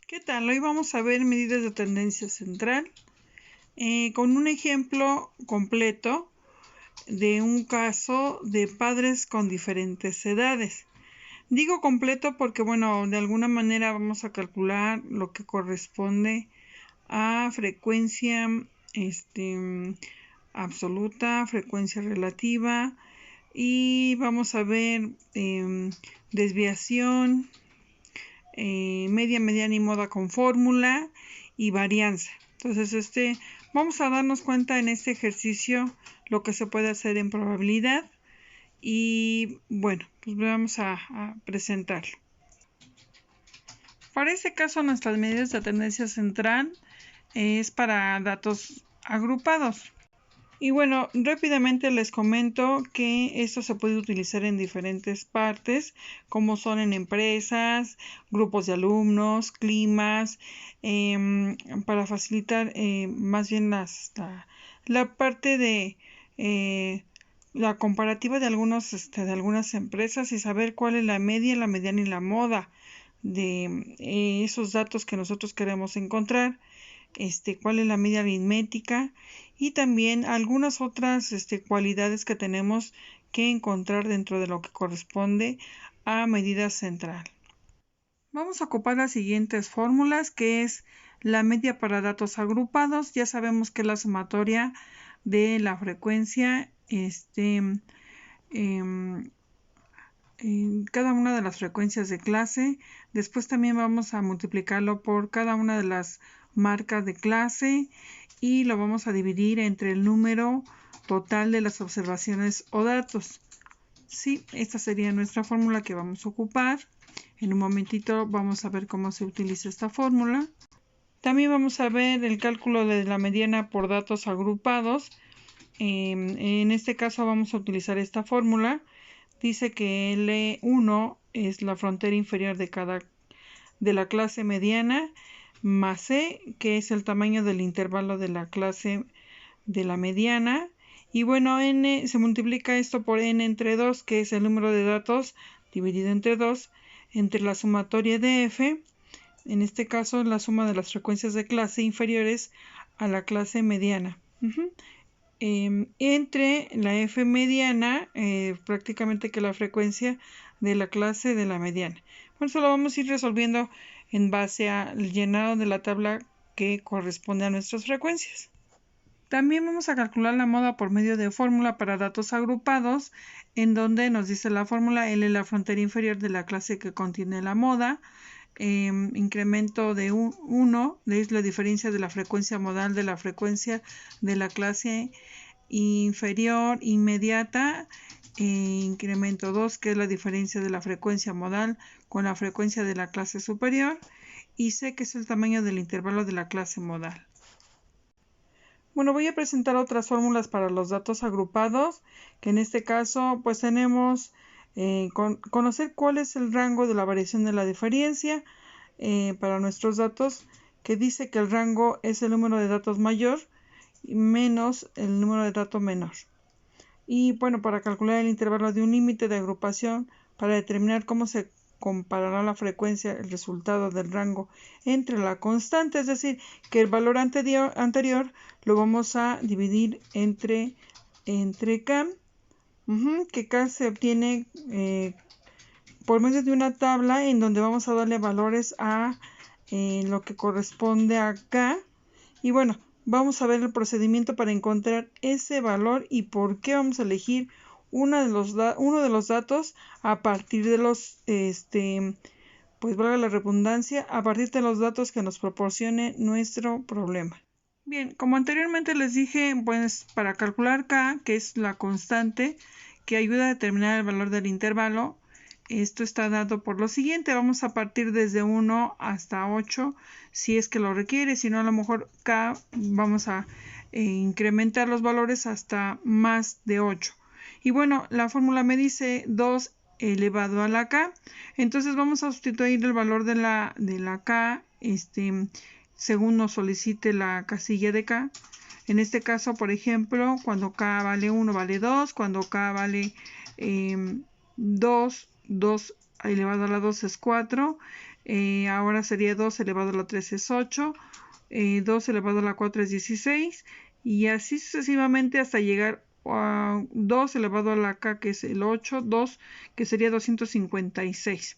¿Qué tal? Hoy vamos a ver medidas de tendencia central con un ejemplo completo de un caso de padres con diferentes edades. Digo completo porque, bueno, de alguna manera vamos a calcular lo que corresponde a frecuencia absoluta, frecuencia relativa, y vamos a ver desviación, media, mediana y moda con fórmula y varianza. Entonces, vamos a darnos cuenta en este ejercicio lo que se puede hacer en probabilidad y bueno, pues vamos a presentarlo. Para este caso, nuestras medidas de tendencia central es para datos agrupados. Y bueno, rápidamente les comento que esto se puede utilizar en diferentes partes, como son en empresas, grupos de alumnos, climas, para facilitar más bien la parte de la comparativa de algunas empresas y saber cuál es la media, la mediana y la moda de esos datos que nosotros queremos encontrar. Cuál es la media aritmética y también algunas otras cualidades que tenemos que encontrar dentro de lo que corresponde a medida central. Vamos a ocupar las siguientes fórmulas, que es la media para datos agrupados. Ya sabemos que es la sumatoria de la frecuencia en cada una de las frecuencias de clase. Después también vamos a multiplicarlo por cada una de las marcas de clase y lo vamos a dividir entre el número total de las observaciones o datos. Sí, esta sería nuestra fórmula que vamos a ocupar. En un momentito vamos a ver cómo se utiliza esta fórmula. También vamos a ver el cálculo de la mediana por datos agrupados. En este caso vamos a utilizar esta fórmula. Dice que L1 es la frontera inferior de la clase mediana, más C, que es el tamaño del intervalo de la clase de la mediana. Y bueno, n se multiplica esto por n entre 2, que es el número de datos dividido entre 2, entre la sumatoria de f, en este caso la suma de las frecuencias de clase inferiores a la clase mediana. Entre la f mediana, prácticamente que la frecuencia de la clase de la mediana. Bueno, eso lo vamos a ir resolviendo en base al llenado de la tabla que corresponde a nuestras frecuencias. También vamos a calcular la moda por medio de fórmula para datos agrupados, en donde nos dice la fórmula L la frontera inferior de la clase que contiene la moda, incremento de 1 es la diferencia de la frecuencia modal de la frecuencia de la clase inferior inmediata, incremento 2 que es la diferencia de la frecuencia modal con la frecuencia de la clase superior, y C que es el tamaño del intervalo de la clase modal. Bueno, voy a presentar otras fórmulas para los datos agrupados, que en este caso pues tenemos conocer cuál es el rango de la variación de la diferencia para nuestros datos, que dice que el rango es el número de datos mayor menos el número de datos menor. Y bueno, para calcular el intervalo de un límite de agrupación, para determinar cómo se comparará la frecuencia, el resultado del rango entre la constante, es decir, que el valor anterior lo vamos a dividir entre K, que K se obtiene por medio de una tabla en donde vamos a darle valores a lo que corresponde a K. Y bueno, vamos a ver el procedimiento para encontrar ese valor y por qué vamos a elegir uno de los datos a partir de los, pues valga la redundancia, a partir de los datos que nos proporcione nuestro problema. Bien, como anteriormente les dije, pues para calcular K, que es la constante que ayuda a determinar el valor del intervalo, esto está dado por lo siguiente. Vamos a partir desde 1 hasta 8 si es que lo requiere, si no a lo mejor K vamos a incrementar los valores hasta más de 8. Y bueno, la fórmula me dice 2 elevado a la K, entonces vamos a sustituir el valor de la K según nos solicite la casilla de K. En este caso, por ejemplo, cuando K vale 1 vale 2, cuando K vale 2 elevado a la 2 es 4, ahora sería 2 elevado a la 3 es 8, 2 elevado a la 4 es 16, y así sucesivamente hasta llegar a 2 elevado a la k, que es el 8, 2, que sería 256.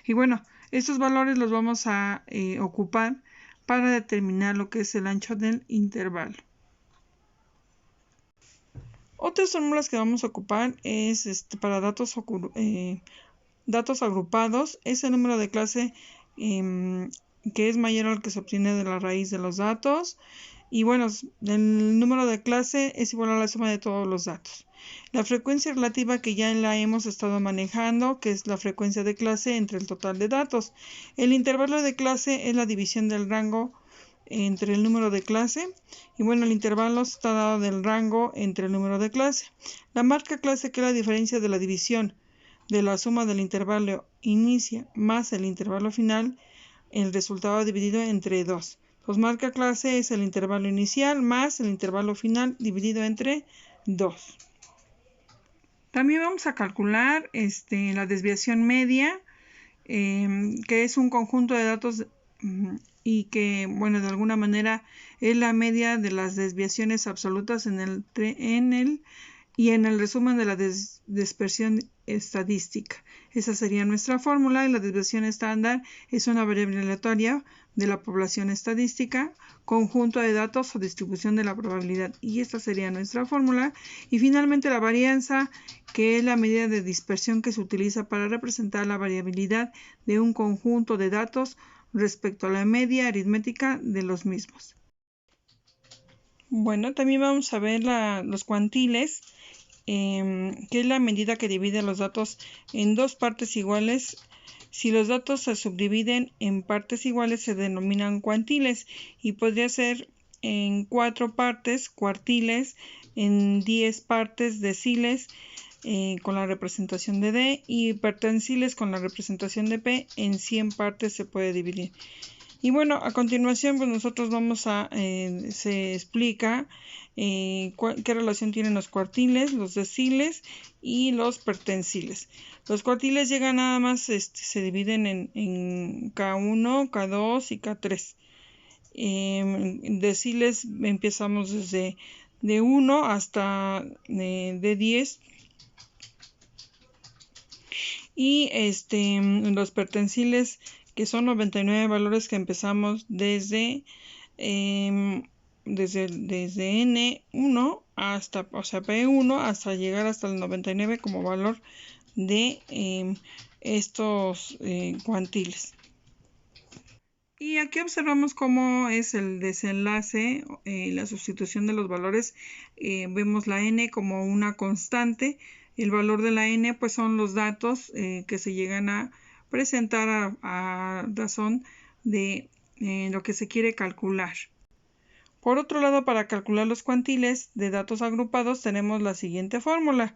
Y bueno, estos valores los vamos a ocupar para determinar lo que es el ancho del intervalo. Otras fórmulas que vamos a ocupar es para datos agrupados, es el número de clase que es mayor al que se obtiene de la raíz de los datos. Y bueno, el número de clase es igual a la suma de todos los datos. La frecuencia relativa, que ya la hemos estado manejando, que es la frecuencia de clase entre el total de datos. El intervalo de clase es la división del rango entre el número de clase, y bueno, el intervalo está dado del rango entre el número de clase. La marca clase, que es la diferencia de la división de la suma del intervalo inicia más el intervalo final, el resultado dividido entre 2. Pues marca clase es el intervalo inicial más el intervalo final dividido entre 2. También vamos a calcular la desviación media, que es un conjunto de datos y que, bueno, de alguna manera es la media de las desviaciones absolutas en el resumen de la dispersión estadística. Esa sería nuestra fórmula, y la desviación estándar es una variable aleatoria de la población estadística, conjunto de datos o distribución de la probabilidad, y esta sería nuestra fórmula. Y finalmente la varianza, que es la medida de dispersión que se utiliza para representar la variabilidad de un conjunto de datos respecto a la media aritmética de los mismos. Bueno, también vamos a ver los cuantiles, que es la medida que divide los datos en dos partes iguales. Si los datos se subdividen en partes iguales se denominan cuantiles, y podría ser en 4 partes, cuartiles, en 10 partes, deciles, con la representación de D, y pertenciles con la representación de P. En 100 partes se puede dividir. Y bueno, a continuación pues nosotros vamos se explica qué relación tienen los cuartiles, los deciles y los pertenciles. Los cuartiles llegan nada más, se dividen en K1, K2 y K3. Deciles empezamos desde de 1 hasta de 10. Y los pertenciles, que son 99 valores que empezamos desde N1 hasta, o sea, P1 hasta llegar hasta el 99 como valor de estos cuantiles. Y aquí observamos cómo es el desenlace, la sustitución de los valores. Vemos la n como una constante. El valor de la n pues son los datos que se llegan a presentar a razón de lo que se quiere calcular. Por otro lado, para calcular los cuantiles de datos agrupados tenemos la siguiente fórmula.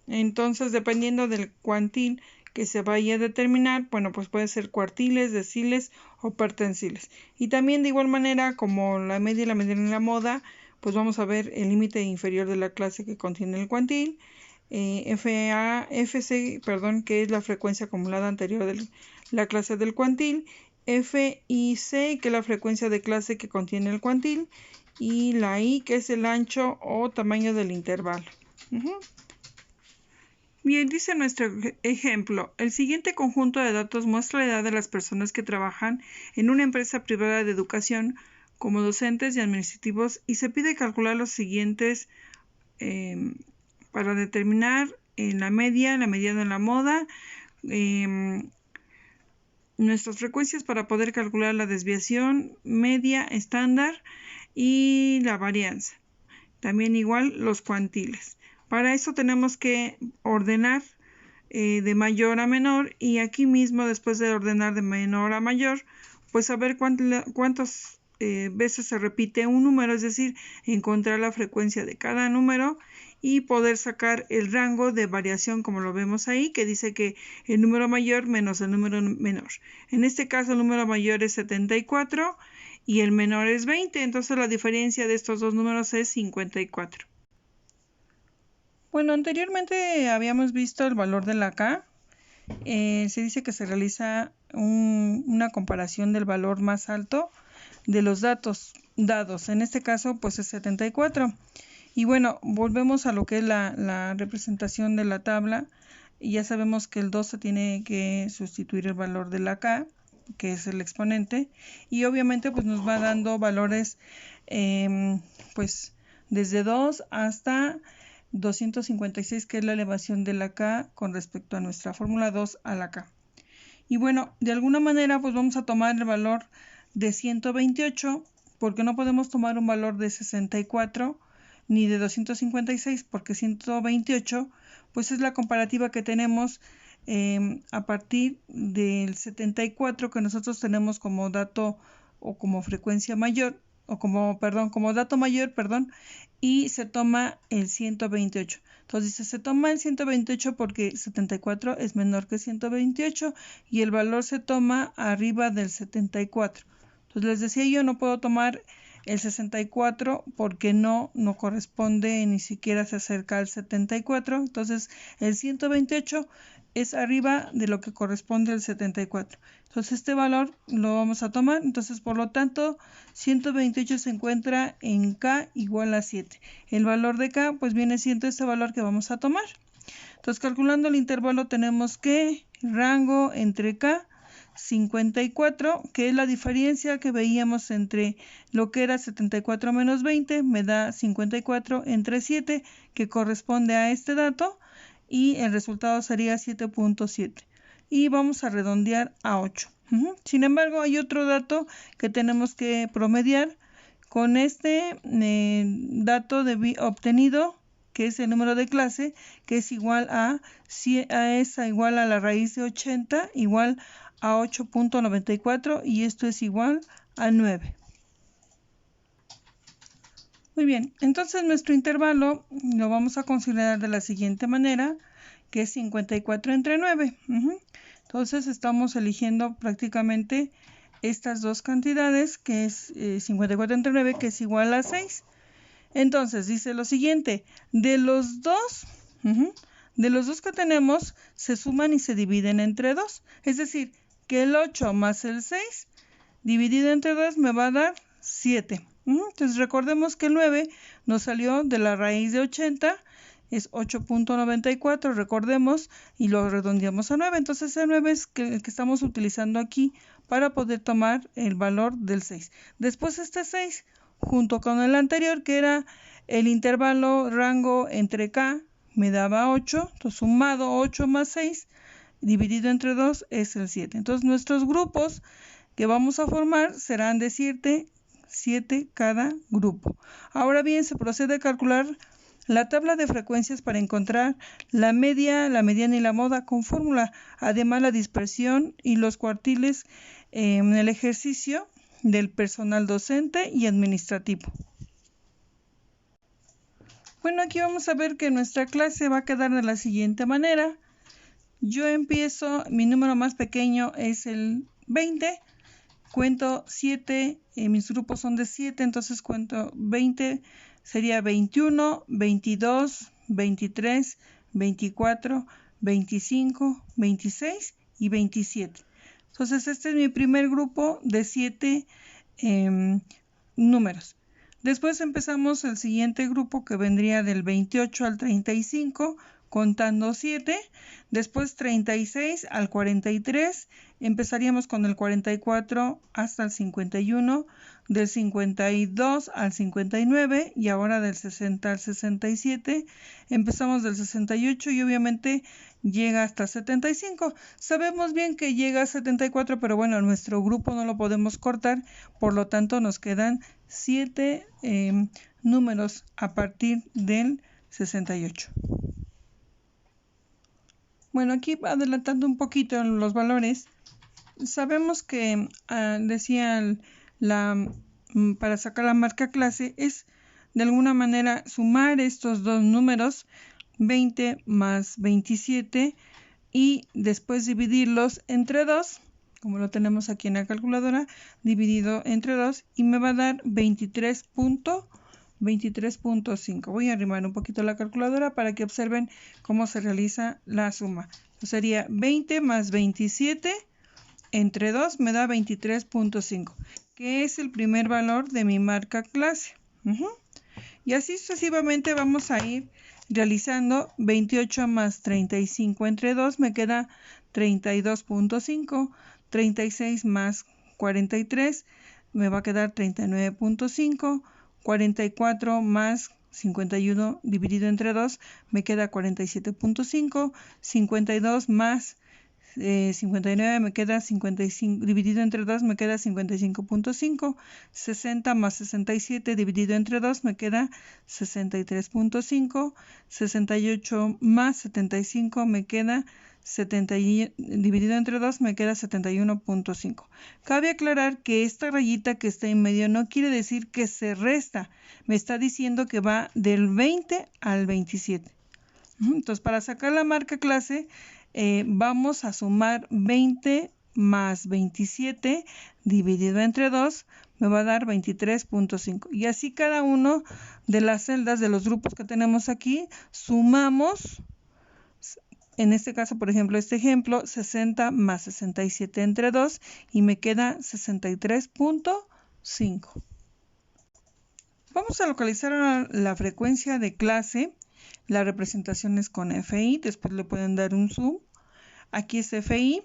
Entonces, dependiendo del cuantil que se vaya a determinar, bueno, pues puede ser cuartiles, deciles o pertenciles. Y también de igual manera, como la media, la mediana y la moda, pues vamos a ver el límite inferior de la clase que contiene el cuantil, FC, que es la frecuencia acumulada anterior de la clase del cuantil, FIC, que es la frecuencia de clase que contiene el cuantil, y la I, que es el ancho o tamaño del intervalo. Bien, dice nuestro ejemplo: el siguiente conjunto de datos muestra la edad de las personas que trabajan en una empresa privada de educación como docentes y administrativos, y se pide calcular los siguientes para determinar la media, la mediana, la moda, nuestras frecuencias para poder calcular la desviación media estándar y la varianza. También igual los cuantiles. Para eso tenemos que ordenar de mayor a menor, y aquí mismo, después de ordenar de menor a mayor, pues saber cuántas veces se repite un número, es decir, encontrar la frecuencia de cada número y poder sacar el rango de variación, como lo vemos ahí, que dice que el número mayor menos el número menor. En este caso el número mayor es 74 y el menor es 20, entonces la diferencia de estos dos números es 54. Bueno, anteriormente habíamos visto el valor de la K, se dice que se realiza una comparación del valor más alto de los datos dados. En este caso, pues es 74. Y bueno, volvemos a lo que es la representación de la tabla. Y ya sabemos que el 2 se tiene que sustituir el valor de la K, que es el exponente. Y obviamente pues nos va dando valores pues desde 2 hasta 256, que es la elevación de la K con respecto a nuestra fórmula 2 a la K. Y bueno, de alguna manera pues vamos a tomar el valor de 128, porque no podemos tomar un valor de 64 ni de 256, porque 128 pues es la comparativa que tenemos a partir del 74, que nosotros tenemos como dato o como frecuencia mayor, o como dato mayor, y se toma el 128. Entonces dice, se toma el 128 porque 74 es menor que 128 y el valor se toma arriba del 74. Entonces les decía yo, no puedo tomar el 64 porque no corresponde, ni siquiera se acerca al 74. Entonces el 128 es arriba de lo que corresponde al 74. Entonces este valor lo vamos a tomar. Entonces por lo tanto 128 se encuentra en K igual a 7. El valor de K pues viene siendo este valor que vamos a tomar. Entonces calculando el intervalo tenemos que rango entre K 54, que es la diferencia que veíamos entre lo que era 74 menos 20, me da 54 entre 7, que corresponde a este dato, y el resultado sería 7.7. Y vamos a redondear a 8. Sin embargo, hay otro dato que tenemos que promediar con este dato obtenido, que es el número de clase, que es igual igual a la raíz de 80, igual a 8.94, y esto es igual a 9. Muy bien, entonces nuestro intervalo lo vamos a considerar de la siguiente manera, que es 54 entre 9. Entonces estamos eligiendo prácticamente estas dos cantidades, que es 54 entre 9, que es igual a 6. Entonces dice lo siguiente, de los dos que tenemos, se suman y se dividen entre 2. Es decir, que el 8 más el 6 dividido entre 2 me va a dar 7. Entonces recordemos que el 9 nos salió de la raíz de 80, es 8.94, recordemos, y lo redondeamos a 9. Entonces el 9 es el que estamos utilizando aquí para poder tomar el valor del 6. Después este 6, junto con el anterior, que era el intervalo rango entre K, me daba 8, entonces sumado 8 más 6, dividido entre 2 es el 7. Entonces nuestros grupos que vamos a formar serán de 7 cada grupo. Ahora bien, se procede a calcular la tabla de frecuencias para encontrar la media, la mediana y la moda con fórmula, además la dispersión y los cuartiles en el ejercicio del personal docente y administrativo. Bueno, aquí vamos a ver que nuestra clase va a quedar de la siguiente manera. Yo empiezo, mi número más pequeño es el 20, cuento 7, mis grupos son de 7, entonces cuento 20, sería 21, 22, 23, 24, 25, 26 y 27. Entonces este es mi primer grupo de 7 números. Después empezamos el siguiente grupo, que vendría del 28 al 35, contando 7, después 36 al 43, empezaríamos con el 44 hasta el 51, del 52 al 59 y ahora del 60 al 67, empezamos del 68 y obviamente llega hasta 75. Sabemos bien que llega a 74, pero bueno, nuestro grupo no lo podemos cortar, por lo tanto nos quedan 7 números a partir del 68. Bueno, aquí adelantando un poquito los valores, sabemos que decía para sacar la marca clase es de alguna manera sumar estos dos números, 20 más 27, y después dividirlos entre 2, como lo tenemos aquí en la calculadora, dividido entre 2, y me va a dar 23.5. Voy a arrimar un poquito la calculadora para que observen cómo se realiza la suma. Sería 20 más 27 entre 2 me da 23.5, que es el primer valor de mi marca clase. Y así sucesivamente vamos a ir realizando. 28 más 35 entre 2 me queda 32.5. 36 más 43 me va a quedar 39.5. 44 más 51 dividido entre 2 me queda 47.5. 52 más 59 me queda 55, dividido entre 2 me queda 55.5. 60 más 67 dividido entre 2 me queda 63.5. 68 más 75 me queda 70, dividido entre 2 me queda 71.5. Cabe aclarar que esta rayita que está en medio no quiere decir que se resta, me está diciendo que va del 20 al 27. Entonces, para sacar la marca clase, vamos a sumar 20 más 27 dividido entre 2 me va a dar 23.5. Y así cada uno de las celdas de los grupos que tenemos aquí, sumamos. En este caso, por ejemplo, 60 más 67 entre 2 y me queda 63.5. Vamos a localizar la frecuencia de clase. La representación es con FI, después le pueden dar un zoom. Aquí es FI.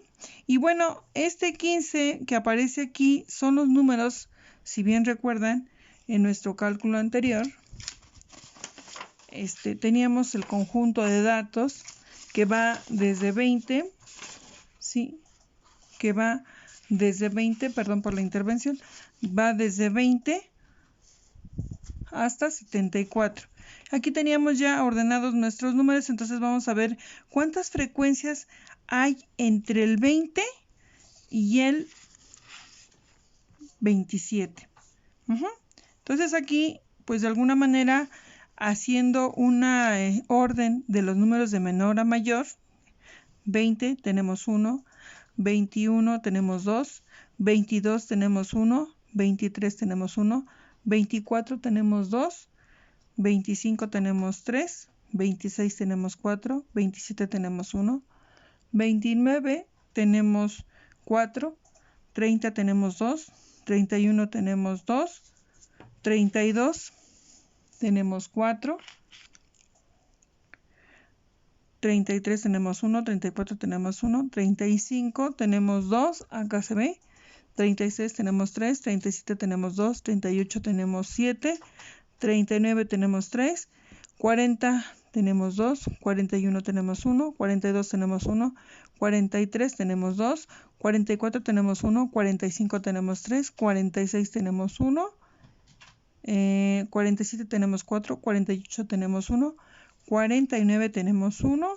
Y bueno, este 15 que aparece aquí son los números, si bien recuerdan, en nuestro cálculo anterior, teníamos el conjunto de datos que va desde 20, ¿sí? Que va desde 20, perdón por la intervención, va desde 20 hasta 74. Aquí teníamos ya ordenados nuestros números, entonces vamos a ver cuántas frecuencias hay entre el 20 y el 27. Entonces aquí, pues de alguna manera, haciendo una orden de los números de menor a mayor, 20 tenemos 1, 21 tenemos 2, 22 tenemos 1, 23 tenemos 1, 24 tenemos 2, 25 tenemos 3, 26 tenemos 4, 27 tenemos 1, 29 tenemos 4, 30 tenemos 2, 31 tenemos 2, 32 tenemos 4, 33 tenemos 1, 34 tenemos 1, 35 tenemos 2, acá se ve, 36 tenemos 3, 37 tenemos 2, 38 tenemos 7, 39 tenemos 3, 40 tenemos 2, 41 tenemos 1, 42 tenemos 1, 43 tenemos 2, 44 tenemos 1, 45 tenemos 3, 46 tenemos 1, 47 tenemos 4, 48 tenemos 1, 49 tenemos 1,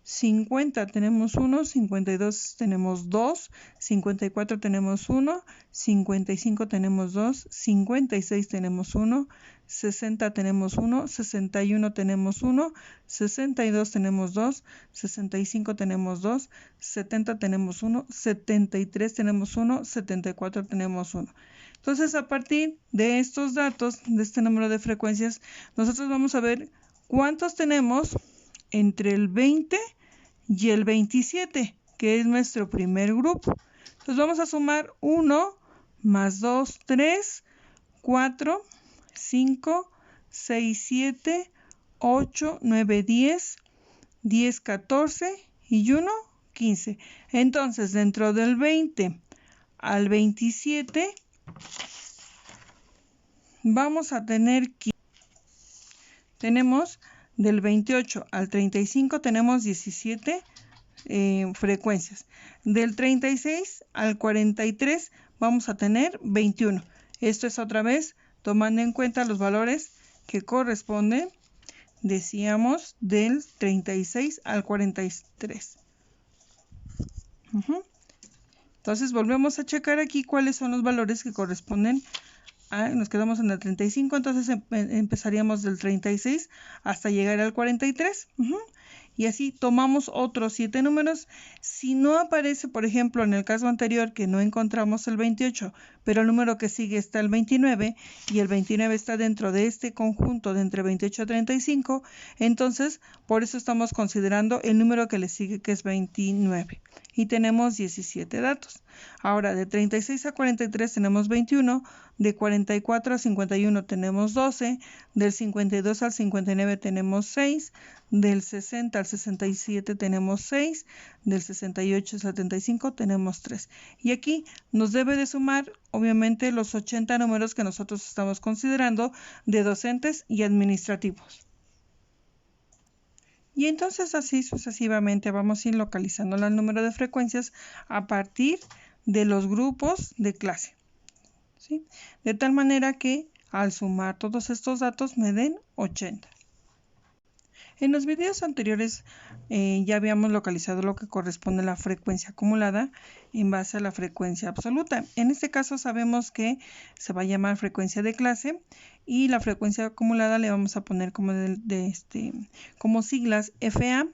50 tenemos 1, 52 tenemos 2, 54 tenemos 1, 55 tenemos 2, 56 tenemos 1, 60 tenemos 1, 61 tenemos 1, 62 tenemos 2, 65 tenemos 2, 70 tenemos 1, 73 tenemos 1, 74 tenemos 1. Entonces, a partir de estos datos, de este número de frecuencias, nosotros vamos a ver cuántos tenemos entre el 20 y el 27, que es nuestro primer grupo. Entonces vamos a sumar 1 más 2, 3, 4, 5, 6, 7, 8, 9, 10, 10, 14 y 1, 15. Entonces, dentro del 20 al 27, vamos a tener que... Tenemos del 28 al 35, tenemos 17 frecuencias. Del 36 al 43 vamos a tener 21. Esto es otra vez tomando en cuenta los valores que corresponden, decíamos, del 36 al 43. Entonces volvemos a checar aquí cuáles son los valores que corresponden. Nos quedamos en el 35, entonces empezaríamos del 36 hasta llegar al 43. y así tomamos otros 7 números. Si no aparece, por ejemplo, en el caso anterior que no encontramos el 28, pero el número que sigue está el 29 y el 29 está dentro de este conjunto de entre 28 a 35, entonces por eso estamos considerando el número que le sigue, que es 29, y tenemos 17 datos. Ahora, de 36 a 43 tenemos 21, de 44 a 51 tenemos 12, del 52 al 59 tenemos 6, del 60 al 67 tenemos 6, del 68 al 75 tenemos 3. Y aquí nos debe de sumar, obviamente, los 80 números que nosotros estamos considerando de docentes y administrativos. Y entonces así sucesivamente vamos a ir localizando el número de frecuencias a partir de los grupos de clase, ¿sí? De tal manera que al sumar todos estos datos me den 80. En los videos anteriores ya habíamos localizado lo que corresponde a la frecuencia acumulada en base a la frecuencia absoluta. En este caso sabemos que se va a llamar frecuencia de clase y la frecuencia acumulada le vamos a poner como siglas FA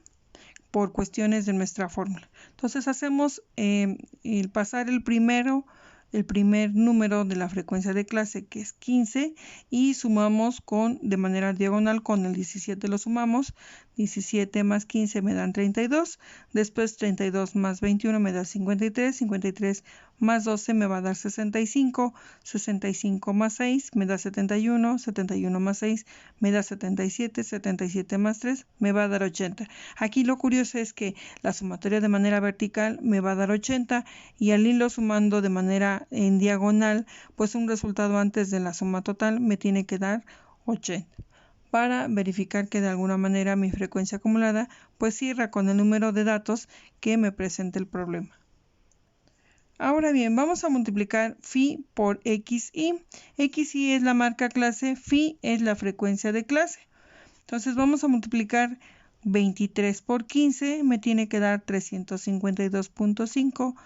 por cuestiones de nuestra fórmula. Entonces hacemos el pasar el primer número de la frecuencia de clase, que es 15, y sumamos de manera diagonal con el 17 lo sumamos, 17 más 15 me dan 32, después 32 más 21 me da 53, 53 más 12 me va a dar 65, 65 más 6 me da 71, 71 más 6 me da 77, 77 más 3 me va a dar 80. Aquí lo curioso es que la sumatoria de manera vertical me va a dar 80 y al irlo sumando de manera en diagonal, pues un resultado antes de la suma total me tiene que dar 80. Para verificar que de alguna manera mi frecuencia acumulada pues cierra con el número de datos que me presenta el problema. Ahora bien, vamos a multiplicar phi por xi. Xi es la marca clase, phi es la frecuencia de clase. Entonces vamos a multiplicar 23 por 15, me tiene que dar 352.5,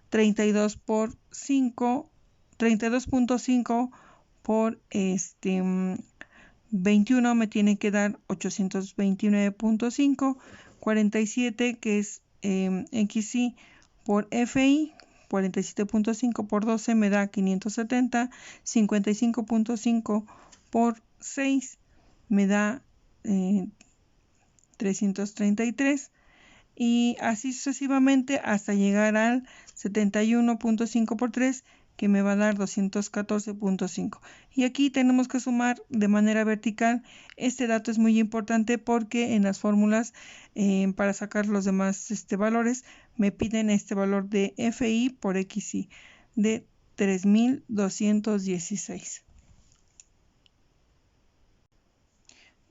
32 por 5, 32.5 por 21 me tiene que dar 829.5, 47 que es xi por fi, 47.5 por 12 me da 570, 55.5 por 6 me da 333 y así sucesivamente hasta llegar al 71.5 por 3 que me va a dar 214.5. Y aquí tenemos que sumar de manera vertical. Este dato es muy importante porque en las fórmulas para sacar los demás valores me piden este valor de FI por XI de 3216.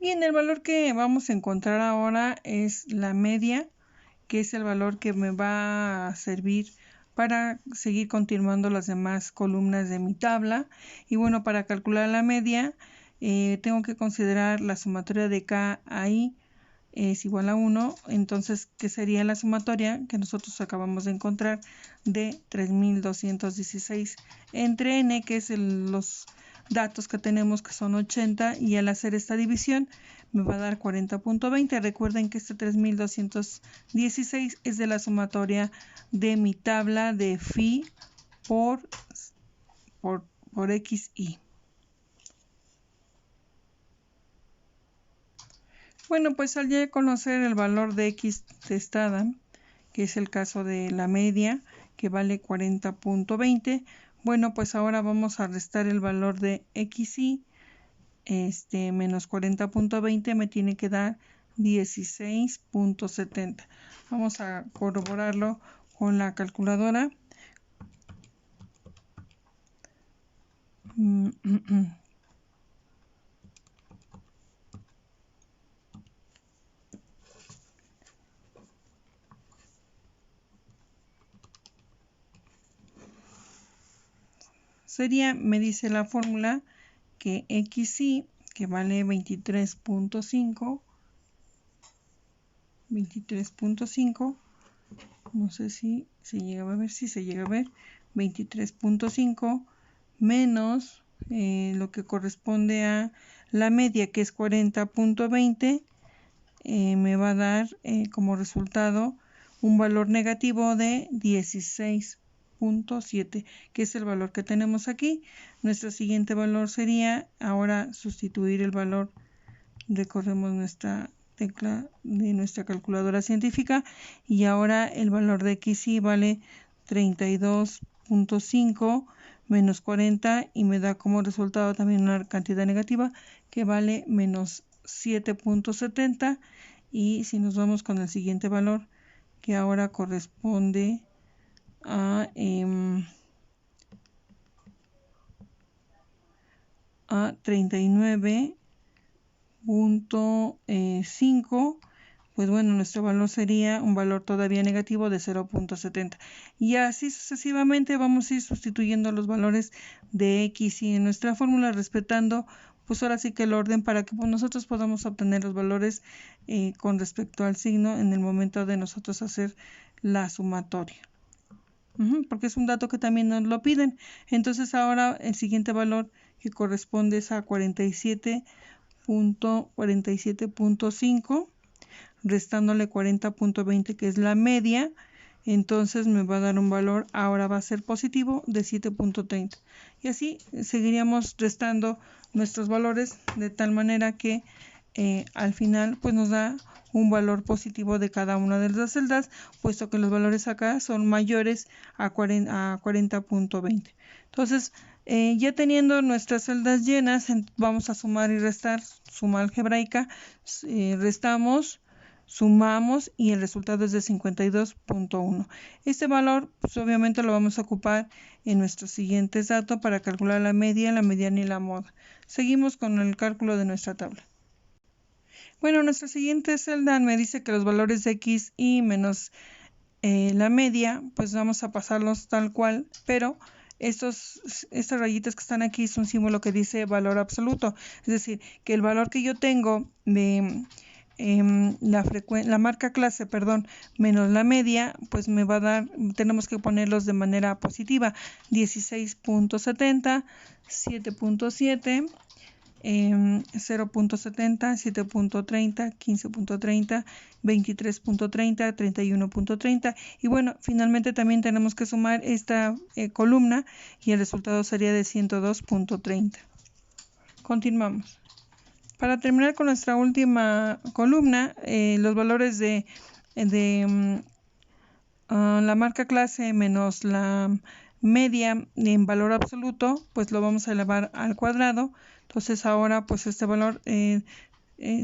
Bien, el valor que vamos a encontrar ahora es la media, que es el valor que me va a servir para seguir continuando las demás columnas de mi tabla. Y bueno, para calcular la media tengo que considerar la sumatoria de K a I es igual a 1, entonces ¿qué sería la sumatoria que nosotros acabamos de encontrar de 3216 entre N, que es los datos que tenemos que son 80, y al hacer esta división me va a dar 40.20. Recuerden que este 3216 es de la sumatoria de mi tabla de phi por xi. Bueno, pues al ya conocer el valor de x testada, que es el caso de la media, que vale 40.20, bueno, pues ahora vamos a restar el valor de xi, menos 40.20 me tiene que dar 16.70. Vamos a corroborarlo con la calculadora. Me dice la fórmula que xi, que vale 23.5, no sé si se llega a ver, si se llega a ver, 23.5 menos lo que corresponde a la media, que es 40.20, me va a dar como resultado un valor negativo de 16.7, que es el valor que tenemos aquí. Nuestro siguiente valor sería ahora sustituir el valor. Recorremos nuestra tecla de nuestra calculadora científica y ahora el valor de XY vale 32.5 menos 40 y me da como resultado también una cantidad negativa que vale menos 7.70. Y si nos vamos con el siguiente valor, que ahora corresponde a 39.5, pues bueno, nuestro valor sería un valor todavía negativo de 0.70. Y así sucesivamente vamos a ir sustituyendo los valores de X y en nuestra fórmula, respetando pues ahora sí que el orden para que nosotros podamos obtener los valores con respecto al signo en el momento de nosotros hacer la sumatoria. Porque es un dato que también nos lo piden. Entonces ahora el siguiente valor que corresponde es a 47.5, restándole 40.20 que es la media, entonces me va a dar un valor, ahora va a ser positivo, de 7.30. Y así seguiríamos restando nuestros valores de tal manera que al final pues nos da un valor positivo de cada una de las celdas, puesto que los valores acá son mayores a 40.20. Entonces, ya teniendo nuestras celdas llenas, vamos a sumar y restar, suma algebraica, restamos, sumamos y el resultado es de 52.1. Este valor pues obviamente lo vamos a ocupar en nuestros siguientes datos para calcular la media, la mediana y la moda. Seguimos con el cálculo de nuestra tabla. Bueno, nuestra siguiente celda me dice que los valores de X y menos la media, pues vamos a pasarlos tal cual, pero estas rayitas que están aquí es un símbolo que dice valor absoluto, es decir, que el valor que yo tengo de la marca clase, menos la media, pues me va a dar, tenemos que ponerlos de manera positiva, 16.70, 7.7, 0.70, 7.30, 15.30, 23.30, 31.30 y bueno, finalmente también tenemos que sumar esta columna y el resultado sería de 102.30. Continuamos. Para terminar con nuestra última columna, los valores de la marca clase menos la media en valor absoluto, pues lo vamos a elevar al cuadrado. Entonces ahora pues este valor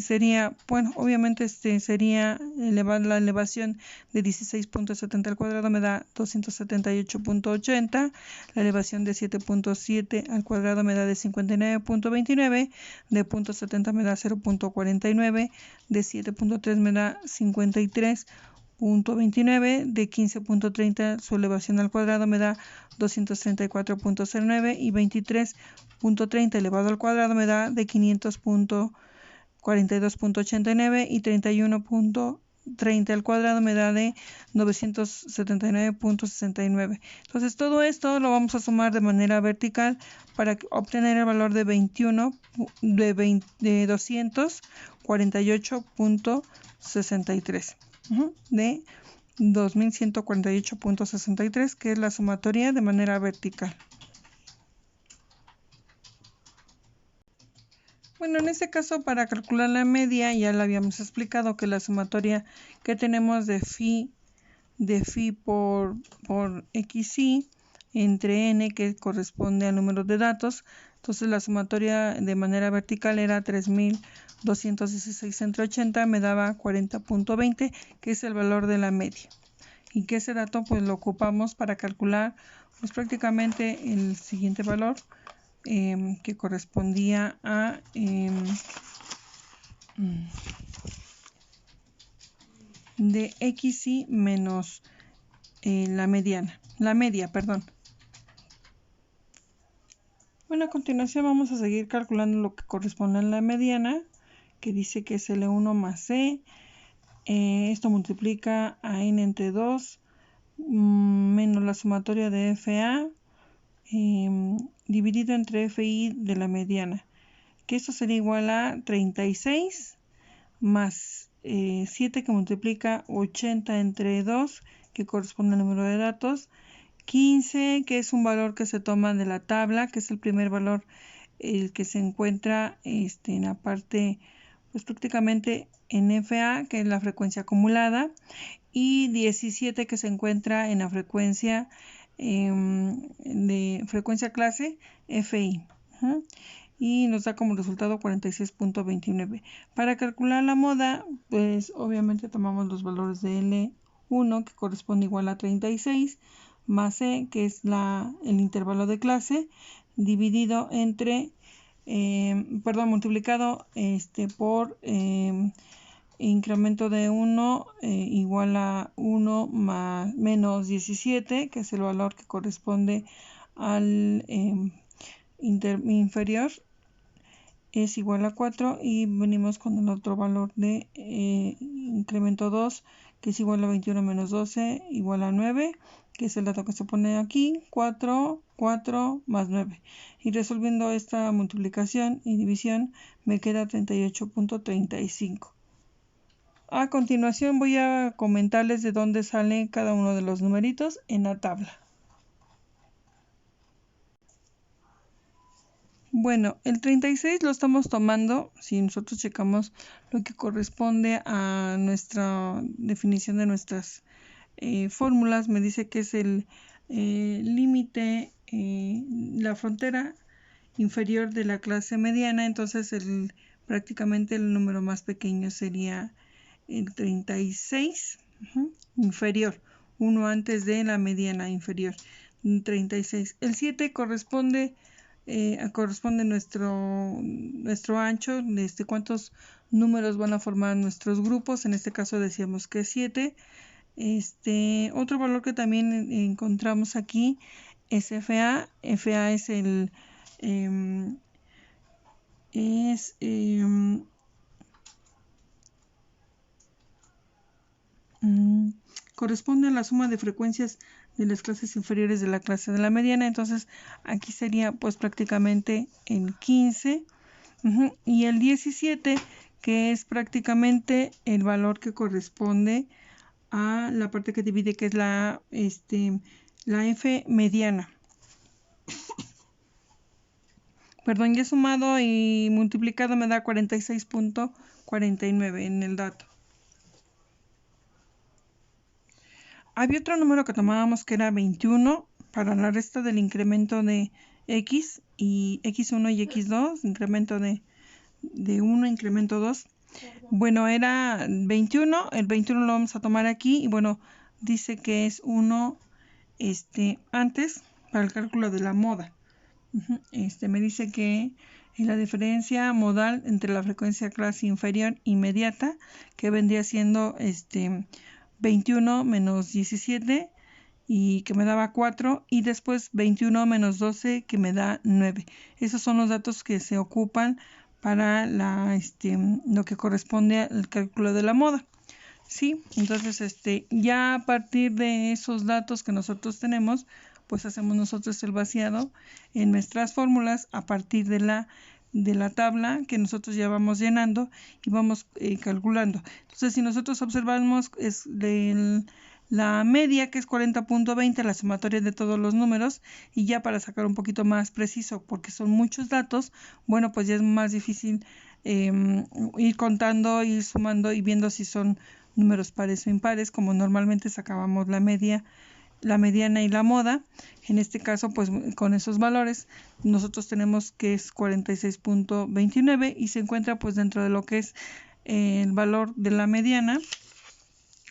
sería, bueno, obviamente sería la elevación de 16.70 al cuadrado me da 278.80, la elevación de 7.7 al cuadrado me da de 59.29, de 0.70 me da 0.49, de 7.3 me da 53.29, de 15.30 su elevación al cuadrado me da 234.09 y 23.30 elevado al cuadrado me da de 500.42.89 y 31.30 al cuadrado me da de 979.69. Entonces todo esto lo vamos a sumar de manera vertical para obtener el valor de 248.63 de 2148.63, que es la sumatoria de manera vertical. Bueno, en este caso para calcular la media ya le habíamos explicado que la sumatoria que tenemos de phi por xy entre n, que corresponde al número de datos, entonces la sumatoria de manera vertical era 3216 entre 80, me daba 40.20, que es el valor de la media. Y que ese dato pues lo ocupamos para calcular pues prácticamente el siguiente valor, que correspondía a de XY menos la media. Bueno, a continuación vamos a seguir calculando lo que corresponde a la mediana, que dice que es L1 más C. Esto multiplica a n entre 2 menos la sumatoria de FA dividido entre FI de la mediana, que esto sería igual a 36 más 7 que multiplica 80 entre 2, que corresponde al número de datos. 15, que es un valor que se toma de la tabla, que es el primer valor, el que se encuentra en la parte, pues prácticamente en FA, que es la frecuencia acumulada, y 17 que se encuentra en la frecuencia de frecuencia clase FI. Y nos da como resultado 46.29. Para calcular la moda, pues obviamente tomamos los valores de L1, que corresponde igual a 36, más E, que es el intervalo de clase, dividido entre, multiplicado por incremento de 1 igual a 1 más menos 17, que es el valor que corresponde al inferior, es igual a 4, y venimos con el otro valor de incremento 2, que es igual a 21 menos 12, igual a 9, que es el dato que se pone aquí, 4 más 9. Y resolviendo esta multiplicación y división me queda 38.35. A continuación voy a comentarles de dónde sale cada uno de los numeritos en la tabla. Bueno, el 36 lo estamos tomando, si nosotros checamos lo que corresponde a nuestra definición de nuestras fórmulas, me dice que es el límite, la frontera inferior de la clase mediana, entonces prácticamente el número más pequeño sería el 36, inferior, uno antes de la mediana inferior, 36. El 7 corresponde nuestro ancho, cuántos números van a formar nuestros grupos. En este caso decíamos que es 7. Otro valor que también encontramos aquí es FA. FA es corresponde a la suma de frecuencias de las clases inferiores de la clase de la mediana. Entonces aquí sería pues prácticamente el 15, y el 17, que es prácticamente el valor que corresponde a la parte que divide, que es la F mediana. Perdón, ya sumado y multiplicado me da 46.49 en el dato. Había otro número que tomábamos que era 21 para la resta del incremento de X y X1 y X2, incremento de 1, incremento 2. Bueno, era 21, el 21 lo vamos a tomar aquí y bueno, dice que es 1 antes para el cálculo de la moda. Me dice que la diferencia modal entre la frecuencia clase inferior inmediata, que vendría siendo 21 menos 17 y que me daba 4, y después 21 menos 12 que me da 9. Esos son los datos que se ocupan para lo que corresponde al cálculo de la moda. ¿Sí? Entonces, ya a partir de esos datos que nosotros tenemos, pues hacemos nosotros el vaciado en nuestras fórmulas a partir de la tabla que nosotros ya vamos llenando y vamos calculando. Entonces, si nosotros observamos la media, que es 40.20, la sumatoria de todos los números, y ya para sacar un poquito más preciso, porque son muchos datos, bueno, pues ya es más difícil ir contando, ir sumando y viendo si son números pares o impares, como normalmente sacábamos la media, la mediana y la moda. En este caso, pues con esos valores nosotros tenemos que es 46.29 y se encuentra pues dentro de lo que es el valor de la mediana.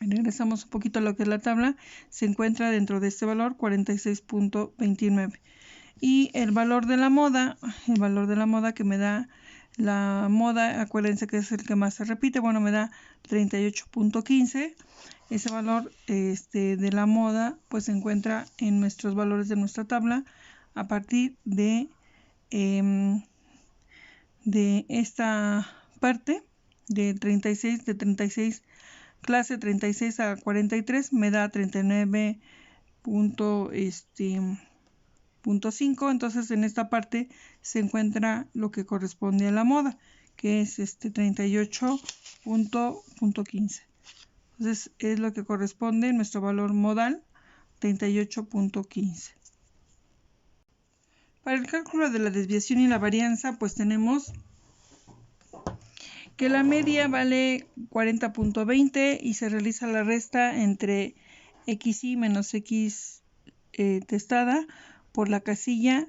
Regresamos un poquito a lo que es la tabla, se encuentra dentro de este valor 46.29, y el valor de la moda que me da la moda, acuérdense que es el que más se repite, bueno, me da 38.15. Ese valor de la moda pues se encuentra en nuestros valores de nuestra tabla a partir de esta parte de 36, clase 36 a 43 me da 39.5. Entonces en esta parte se encuentra lo que corresponde a la moda, que es 38.15. Entonces es lo que corresponde nuestro valor modal, 38.15. Para el cálculo de la desviación y la varianza, pues tenemos que la media vale 40.20 y se realiza la resta entre xy menos x testada por la casilla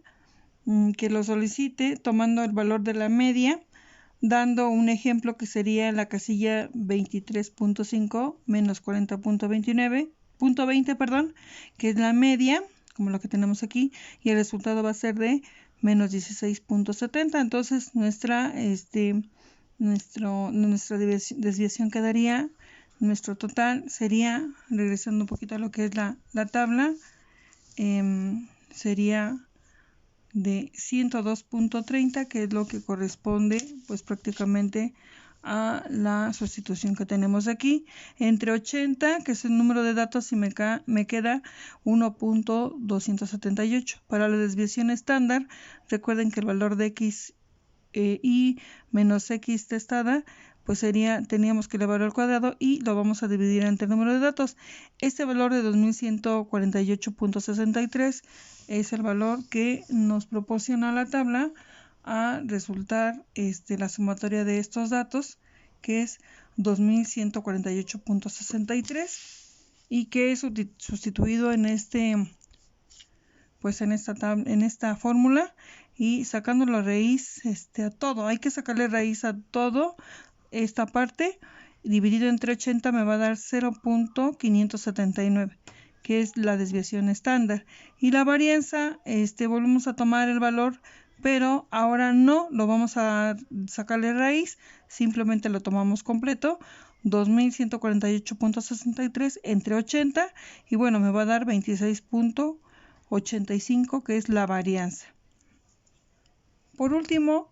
que lo solicite, tomando el valor de la media, dando un ejemplo que sería la casilla 23.5 menos 40.20, que es la media, como lo que tenemos aquí, y el resultado va a ser de menos 16.70. Entonces nuestra desviación quedaría, nuestro total sería, regresando un poquito a lo que es la tabla, sería de 102.30, que es lo que corresponde pues prácticamente a la sustitución que tenemos aquí, entre 80, que es el número de datos, y me queda 1.278. Para la desviación estándar, recuerden que el valor de x y menos x testada, pues teníamos que elevarlo al cuadrado y lo vamos a dividir entre el número de datos. Este valor de 2148.63 es el valor que nos proporciona la tabla a resultar la sumatoria de estos datos, que es 2148.63, y que es sustituido en esta fórmula, y sacando la raíz a todo. Hay que sacarle raíz a todo. Esta parte dividido entre 80 me va a dar 0.579, que es la desviación estándar. Y la varianza, volvemos a tomar el valor, pero ahora no lo vamos a sacarle raíz, simplemente lo tomamos completo, 2148.63 entre 80, y bueno, me va a dar 26.85, que es la varianza. Por último,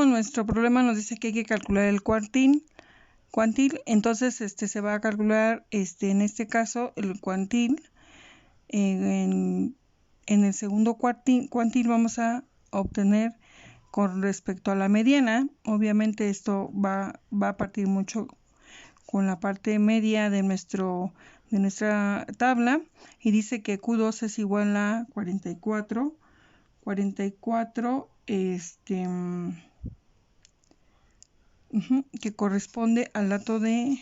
nuestro problema nos dice que hay que calcular el cuantil. Entonces se va a calcular en este caso el cuantil. En el segundo cuantil vamos a obtener con respecto a la mediana. Obviamente esto va a partir mucho con la parte media de nuestra tabla, y dice que Q2 es igual a 44, que corresponde al dato de,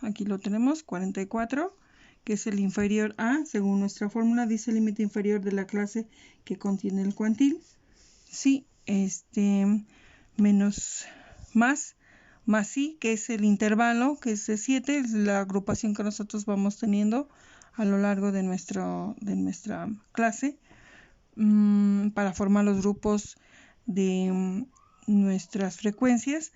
aquí lo tenemos, 44, que es el inferior a, según nuestra fórmula, dice el límite inferior de la clase que contiene el cuantil. Sí, menos más i, que es el intervalo, que es de 7, es la agrupación que nosotros vamos teniendo a lo largo de nuestra clase, para formar los grupos de nuestras frecuencias.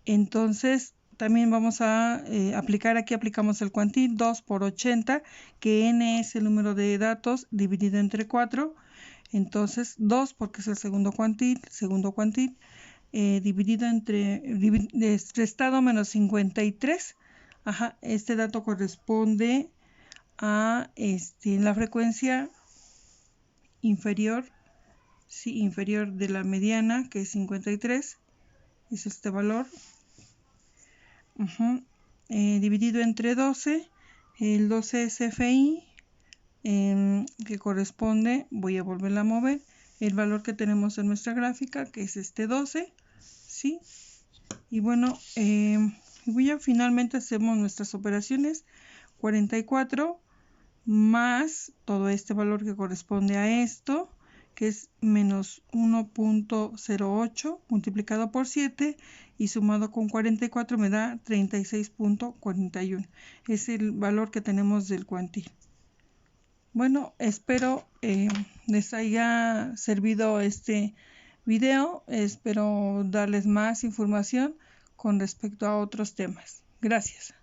Entonces también vamos a aplicamos el cuantil 2 por 80, que n es el número de datos dividido entre 4. Entonces 2, porque es el segundo cuantil, dividido entre restado menos 53. Este dato corresponde a la frecuencia inferior de la mediana, que es 53, es este valor, dividido entre 12. El 12 es FI, que corresponde, voy a volverla a mover, el valor que tenemos en nuestra gráfica, que es 12, ¿sí? Y bueno, finalmente hacemos nuestras operaciones. 44 más todo este valor que corresponde a esto, que es menos 1.08 multiplicado por 7 y sumado con 44 me da 36.41. Es el valor que tenemos del cuantil. Bueno, espero les haya servido este video. Espero darles más información con respecto a otros temas. Gracias.